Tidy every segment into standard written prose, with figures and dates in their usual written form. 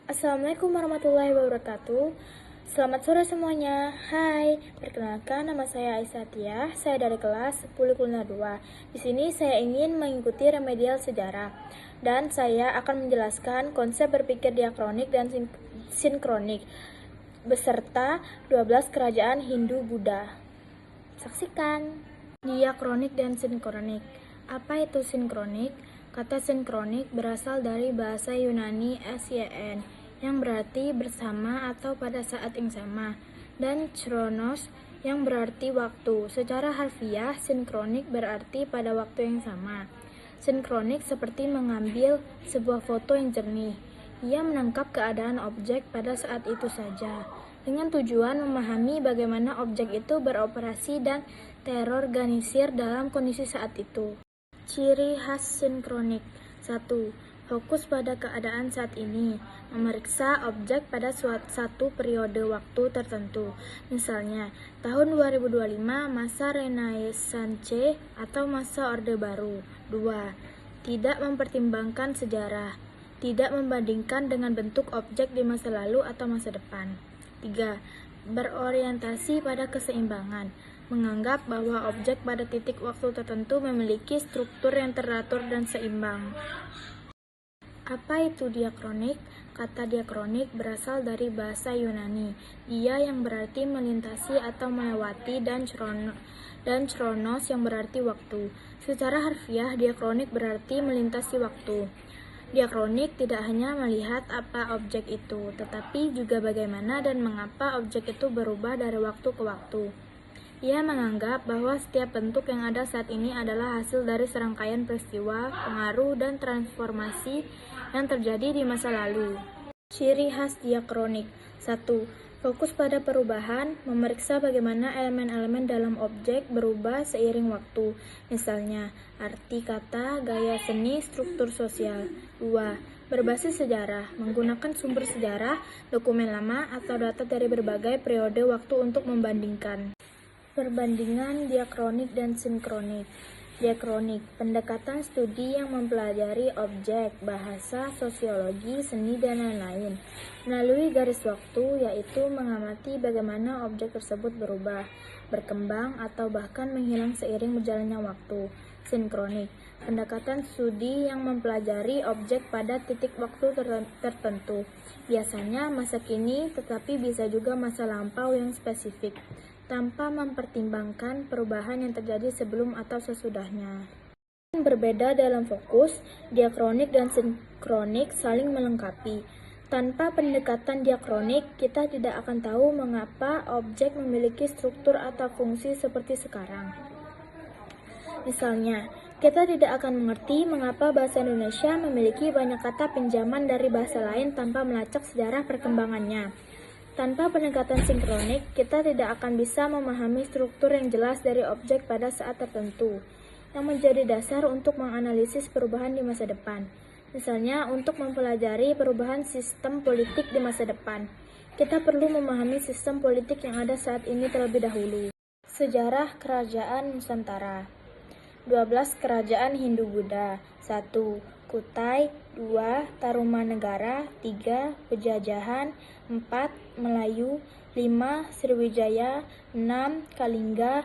Assalamualaikum warahmatullahi wabarakatuh. Selamat sore semuanya. Hai, perkenalkan nama saya Aisyah. Saya dari kelas 1002. Di sini saya ingin mengikuti remedial sejarah dan saya akan menjelaskan konsep berpikir diakronik dan sinkronik beserta 12 kerajaan Hindu-Buddha. Saksikan. Diakronik dan sinkronik. Apa itu sinkronik? Kata sinkronik berasal dari bahasa Yunani syn yang berarti bersama atau pada saat yang sama, dan chronos yang berarti waktu. Secara harfiah, sinkronik berarti pada waktu yang sama. Sinkronik seperti mengambil sebuah foto yang jernih. Ia menangkap keadaan objek pada saat itu saja, dengan tujuan memahami bagaimana objek itu beroperasi dan terorganisir dalam kondisi saat itu. Ciri khas sinkronik. 1. Fokus pada keadaan saat ini, memeriksa objek pada satu periode waktu tertentu. Misalnya, tahun 2025 masa Renaissance atau masa Orde Baru. 2. Tidak mempertimbangkan sejarah, tidak membandingkan dengan bentuk objek di masa lalu atau masa depan. 3. Berorientasi pada keseimbangan, menganggap bahwa objek pada titik waktu tertentu memiliki struktur yang teratur dan seimbang. Apa itu diakronik? Kata diakronik berasal dari bahasa Yunani, dia yang berarti melintasi atau melewati, dan chronos yang berarti waktu. Secara harfiah, diakronik berarti melintasi waktu. Diakronik tidak hanya melihat apa objek itu, tetapi juga bagaimana dan mengapa objek itu berubah dari waktu ke waktu. Ia menganggap bahwa setiap bentuk yang ada saat ini adalah hasil dari serangkaian peristiwa, pengaruh, dan transformasi yang terjadi di masa lalu. Ciri khas diakronik. 1. Fokus pada perubahan, memeriksa bagaimana elemen-elemen dalam objek berubah seiring waktu. Misalnya, arti kata, gaya seni, struktur sosial. 2. Berbasis sejarah, menggunakan sumber sejarah, dokumen lama, atau data dari berbagai periode waktu untuk membandingkan. Perbandingan diakronik dan sinkronik. Diakronik, pendekatan studi yang mempelajari objek, bahasa, sosiologi, seni, dan lain-lain melalui garis waktu, yaitu mengamati bagaimana objek tersebut berubah, berkembang, atau bahkan menghilang seiring berjalannya waktu. Sinkronik, pendekatan studi yang mempelajari objek pada titik waktu tertentu, biasanya masa kini, tetapi bisa juga masa lampau yang spesifik, tanpa mempertimbangkan perubahan yang terjadi sebelum atau sesudahnya. Berbeda dalam fokus, diakronik dan sinkronik saling melengkapi. Tanpa pendekatan diakronik, kita tidak akan tahu mengapa objek memiliki struktur atau fungsi seperti sekarang. Misalnya, kita tidak akan mengerti mengapa bahasa Indonesia memiliki banyak kata pinjaman dari bahasa lain tanpa melacak sejarah perkembangannya. Tanpa pendekatan sinkronik, kita tidak akan bisa memahami struktur yang jelas dari objek pada saat tertentu, yang menjadi dasar untuk menganalisis perubahan di masa depan. Misalnya, untuk mempelajari perubahan sistem politik di masa depan, kita perlu memahami sistem politik yang ada saat ini terlebih dahulu. Sejarah Kerajaan Nusantara. 12 Kerajaan Hindu-Buddha. 1. Kutai. 2. Tarumanegara. 3. Penjajahan. 4. Melayu. 5. Sriwijaya. 6. Kalingga.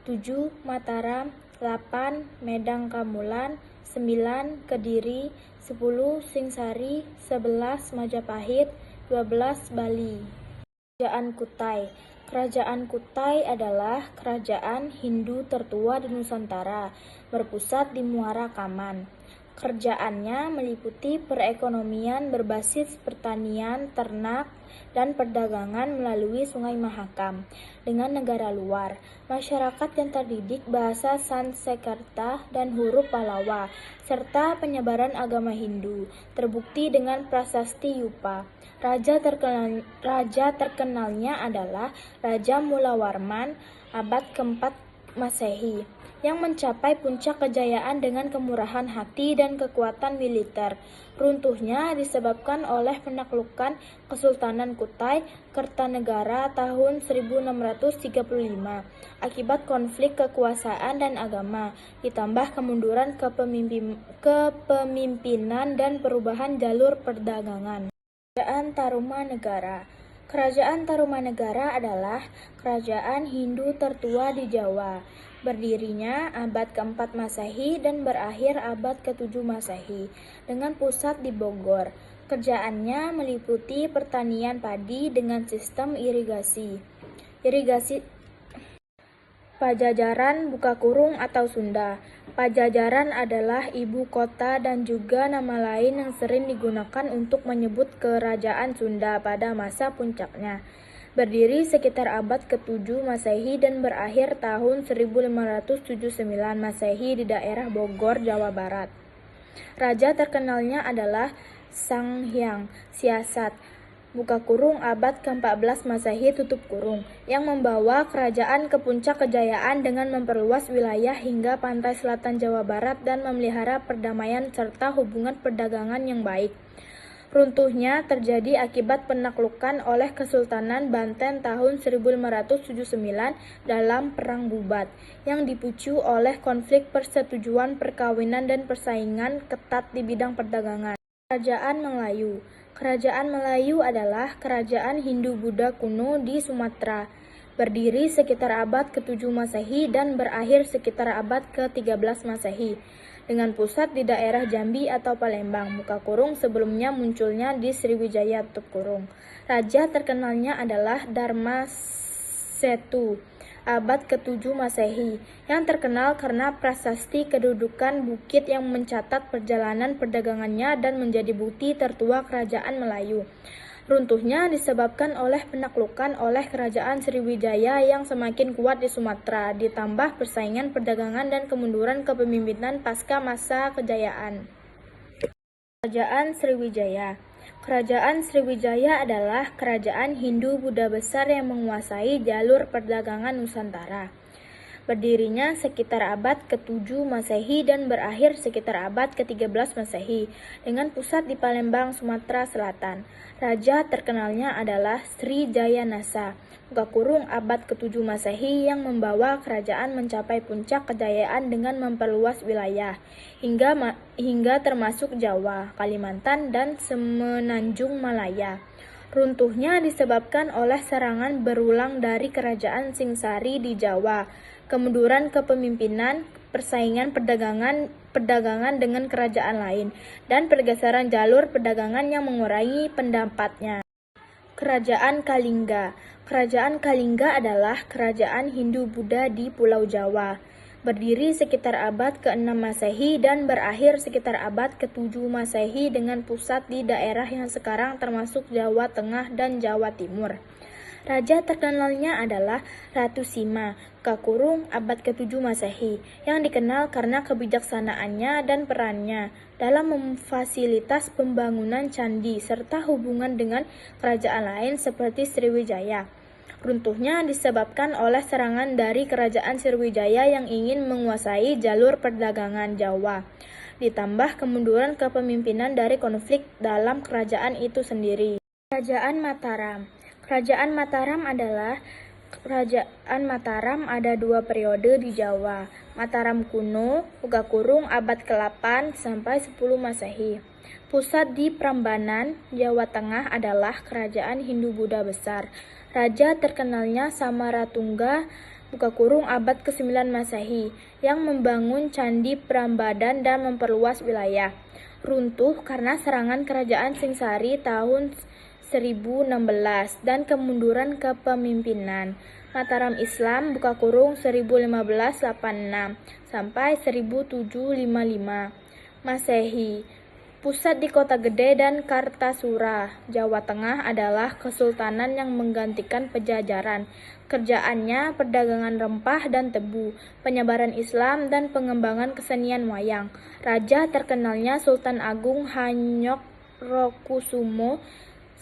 7. Mataram. 8. Medang Kamulan. 9. Kediri. 10. Singsari. 11. Majapahit. 12. Bali. Kerajaan Kutai. Kerajaan Kutai adalah kerajaan Hindu tertua di Nusantara, berpusat di Muara Kaman. Kerjaannya meliputi perekonomian berbasis pertanian, ternak, dan perdagangan melalui Sungai Mahakam dengan negara luar. Masyarakat yang terdidik bahasa Sanskerta dan huruf Pallawa, serta penyebaran agama Hindu, terbukti dengan prasasti Yupa. Raja terkenalnya adalah Raja Mulawarman abad keempat Masehi, yang mencapai puncak kejayaan dengan kemurahan hati dan kekuatan militer. Runtuhnya disebabkan oleh penaklukan Kesultanan Kutai Kertanegara tahun 1635 akibat konflik kekuasaan dan agama, ditambah kemunduran kepemimpinan dan perubahan jalur perdagangan. Kerajaan Tarumanegara. Kerajaan Tarumanegara adalah kerajaan Hindu tertua di Jawa. Berdirinya abad ke-4 Masehi dan berakhir abad ke-7 Masehi dengan pusat di Bogor. Kerjaannya meliputi pertanian padi dengan sistem irigasi. Pajajaran atau Sunda. Pajajaran adalah ibu kota dan juga nama lain yang sering digunakan untuk menyebut kerajaan Sunda pada masa puncaknya. Berdiri sekitar abad ke-7 Masehi dan berakhir tahun 1579 Masehi di daerah Bogor, Jawa Barat. Raja terkenalnya adalah Sanghyang Siasat (abad ke-14 Masehi) yang membawa kerajaan ke puncak kejayaan dengan memperluas wilayah hingga pantai selatan Jawa Barat dan memelihara perdamaian serta hubungan perdagangan yang baik. Runtuhnya terjadi akibat penaklukan oleh Kesultanan Banten tahun 1579 dalam Perang Bubat, yang dipicu oleh konflik persetujuan perkawinan dan persaingan ketat di bidang perdagangan. Kerajaan Melayu. Kerajaan Melayu adalah kerajaan Hindu-Buddha kuno di Sumatera. Berdiri sekitar abad ke-7 Masehi dan berakhir sekitar abad ke-13 Masehi. Dengan pusat di daerah Jambi atau Palembang, sebelumnya munculnya di Sriwijaya Raja terkenalnya adalah Dharmasetu, abad ke-7 Masehi, yang terkenal karena prasasti kedudukan bukit yang mencatat perjalanan perdagangannya dan menjadi bukti tertua kerajaan Melayu. Runtuhnya disebabkan oleh penaklukan oleh kerajaan Sriwijaya yang semakin kuat di Sumatera, ditambah persaingan perdagangan dan kemunduran kepemimpinan pasca masa kejayaan. Kerajaan Sriwijaya. Kerajaan Sriwijaya adalah kerajaan Hindu-Buddha besar yang menguasai jalur perdagangan Nusantara. Berdirinya sekitar abad ke-7 Masehi dan berakhir sekitar abad ke-13 Masehi dengan pusat di Palembang, Sumatera Selatan. Raja terkenalnya adalah Sri Jayanasa abad ke-7 Masehi yang membawa kerajaan mencapai puncak kejayaan dengan memperluas wilayah hingga termasuk Jawa, Kalimantan, dan Semenanjung Malaya. Runtuhnya disebabkan oleh serangan berulang dari kerajaan Singsari di Jawa, kemunduran kepemimpinan, persaingan perdagangan dengan kerajaan lain, dan pergeseran jalur perdagangan yang mengurangi pendapatnya. Kerajaan Kalingga. Kerajaan Kalingga adalah kerajaan Hindu-Buddha di Pulau Jawa. Berdiri sekitar abad ke-6 Masehi dan berakhir sekitar abad ke-7 Masehi dengan pusat di daerah yang sekarang termasuk Jawa Tengah dan Jawa Timur. Raja terkenalnya adalah Ratu Sima, abad ke-7 Masehi, yang dikenal karena kebijaksanaannya dan perannya dalam memfasilitas pembangunan candi serta hubungan dengan kerajaan lain seperti Sriwijaya. Runtuhnya disebabkan oleh serangan dari kerajaan Sriwijaya yang ingin menguasai jalur perdagangan Jawa, ditambah kemunduran kepemimpinan dari konflik dalam kerajaan itu sendiri. Kerajaan Mataram. Kerajaan Mataram ada dua periode di Jawa. Mataram kuno, abad ke-8 sampai 10 Masehi. Pusat di Prambanan, Jawa Tengah adalah kerajaan Hindu-Buddha besar. Raja terkenalnya Samaratungga, abad ke-9 Masehi, yang membangun Candi Prambanan dan memperluas wilayah. Runtuh karena serangan kerajaan Singsari tahun 1016 dan kemunduran kepemimpinan. Mataram Islam, 1586 sampai 1755 Masehi. Pusat di Kota Gede dan Kartasura, Jawa Tengah adalah kesultanan yang menggantikan Pejajaran. Kerjaannya perdagangan rempah dan tebu, penyebaran Islam, dan pengembangan kesenian wayang. Raja terkenalnya Sultan Agung Hanyokrokusumo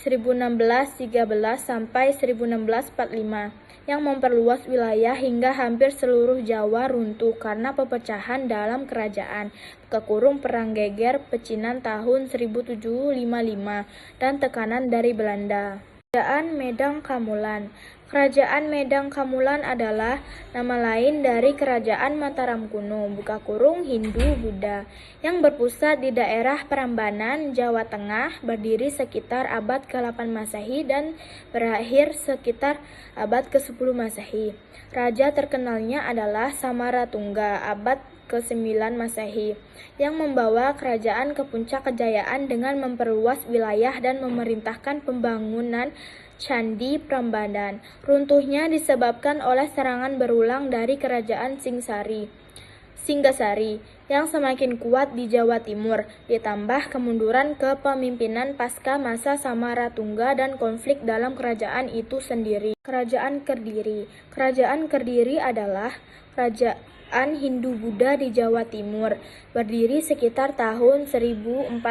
1613 sampai 1645 yang memperluas wilayah hingga hampir seluruh Jawa runtuh karena pepecahan dalam kerajaan, Perang Geger Pecinan tahun 1755 dan tekanan dari Belanda. Kerajaan Medang Kamulan. Kerajaan Medang Kamulan adalah nama lain dari Kerajaan Mataram kuno (Hindu-Buddha) yang berpusat di daerah Prambanan, Jawa Tengah, berdiri sekitar abad ke-8 Masehi dan berakhir sekitar abad ke-10 Masehi. Raja terkenalnya adalah Samaratungga abad ke-9 Masehi, yang membawa kerajaan ke puncak kejayaan dengan memperluas wilayah dan memerintahkan pembangunan Candi Prambanan. Runtuhnya disebabkan oleh serangan berulang dari kerajaan Singgasari yang semakin kuat di Jawa Timur, ditambah kemunduran kepemimpinan pasca masa Samaratungga dan konflik dalam kerajaan itu sendiri. Kerajaan Kediri. Kerajaan Kediri adalah kerajaan Hindu-Buddha di Jawa Timur, berdiri sekitar tahun 1042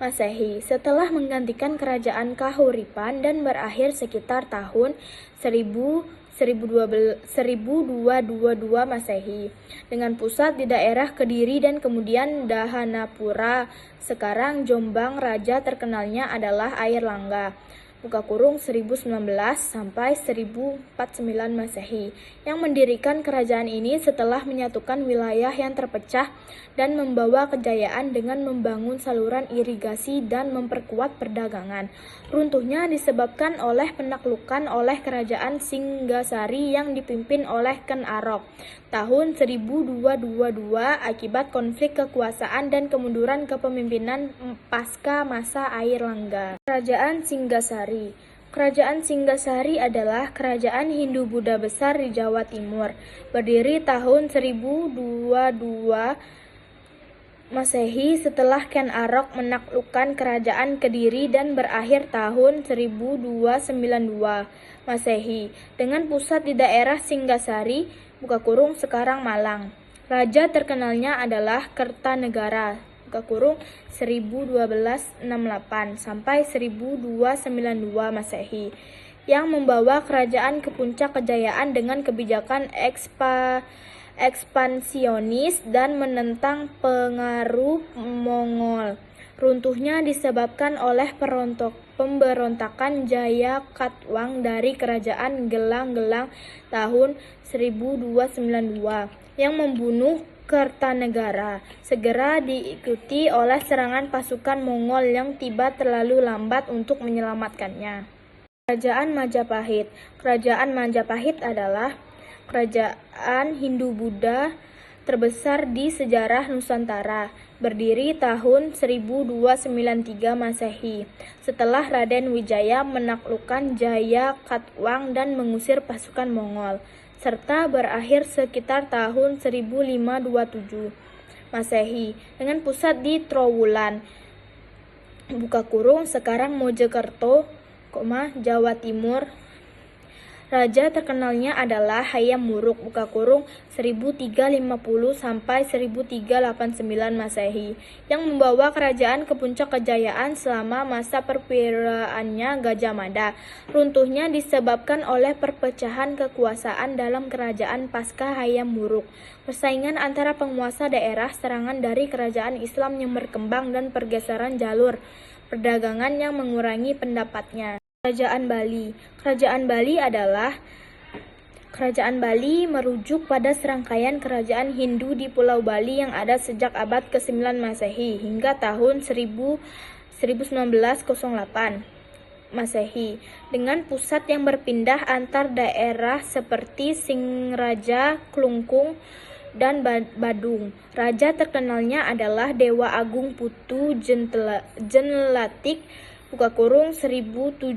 Masehi, setelah menggantikan kerajaan Kahuripan dan berakhir sekitar tahun 1222 Masehi, dengan pusat di daerah Kediri dan kemudian Dahanapura, sekarang Jombang. Raja terkenalnya adalah Airlangga (1019 sampai 1049 Masehi), yang mendirikan kerajaan ini setelah menyatukan wilayah yang terpecah dan membawa kejayaan dengan membangun saluran irigasi dan memperkuat perdagangan. Runtuhnya disebabkan oleh penaklukan oleh kerajaan Singgasari yang dipimpin oleh Ken Arok tahun 1222 akibat konflik kekuasaan dan kemunduran kepemimpinan pasca masa Airlangga. Kerajaan Singgasari. Kerajaan Singgasari adalah kerajaan Hindu-Buddha besar di Jawa Timur, berdiri tahun 1022 Masehi setelah Ken Arok menaklukkan kerajaan Kediri dan berakhir tahun 1292 Masehi dengan pusat di daerah Singgasari (sekarang Malang). Raja terkenalnya adalah Kertanegara (1268 sampai 1292 Masehi), yang membawa kerajaan ke puncak kejayaan dengan kebijakan ekspansionis dan menentang pengaruh Mongol. Runtuhnya disebabkan oleh pemberontakan Jayakatwang dari kerajaan Gelang-Gelang tahun 1292 yang membunuh Kertanegara, segera diikuti oleh serangan pasukan Mongol yang tiba terlalu lambat untuk menyelamatkannya. Kerajaan Majapahit. Kerajaan Majapahit adalah kerajaan Hindu-Buddha terbesar di sejarah Nusantara, berdiri tahun 1293 Masehi, setelah Raden Wijaya menaklukkan Jayakatwang dan mengusir pasukan Mongol, serta berakhir sekitar tahun 1527 Masehi dengan pusat di Trowulan (sekarang Mojokerto, Jawa Timur). Raja terkenalnya adalah Hayam Wuruk (1350 sampai 1389 Masehi), yang membawa kerajaan ke puncak kejayaan selama masa perwiraannya Gajah Mada. Runtuhnya disebabkan oleh perpecahan kekuasaan dalam kerajaan pasca Hayam Wuruk, persaingan antara penguasa daerah, serangan dari kerajaan Islam yang berkembang, dan pergeseran jalur perdagangan yang mengurangi pendapatnya. Kerajaan Bali. Kerajaan Bali adalah Kerajaan Bali merujuk pada serangkaian kerajaan Hindu di Pulau Bali yang ada sejak abad ke-9 Masehi hingga tahun 1908 Masehi, dengan pusat yang berpindah antar daerah seperti Singaraja, Klungkung, dan Badung. Raja terkenalnya adalah Dewa Agung Putu Jenlatik (1710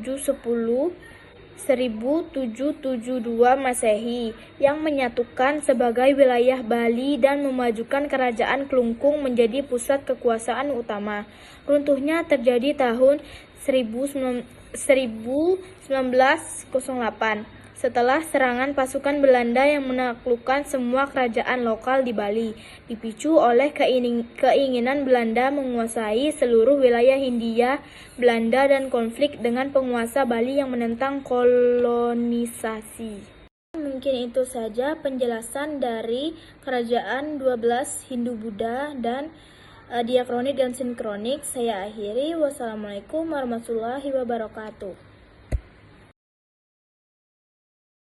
1772 Masehi), yang menyatukan sebagai wilayah Bali dan memajukan kerajaan Klungkung menjadi pusat kekuasaan utama. Runtuhnya terjadi tahun 1908 setelah serangan pasukan Belanda yang menaklukkan semua kerajaan lokal di Bali, dipicu oleh keinginan Belanda menguasai seluruh wilayah Hindia Belanda dan konflik dengan penguasa Bali yang menentang kolonisasi. Mungkin itu saja penjelasan dari kerajaan 12 Hindu-Buddha dan diakronik dan sinkronik. Saya akhiri. Wassalamualaikum warahmatullahi wabarakatuh.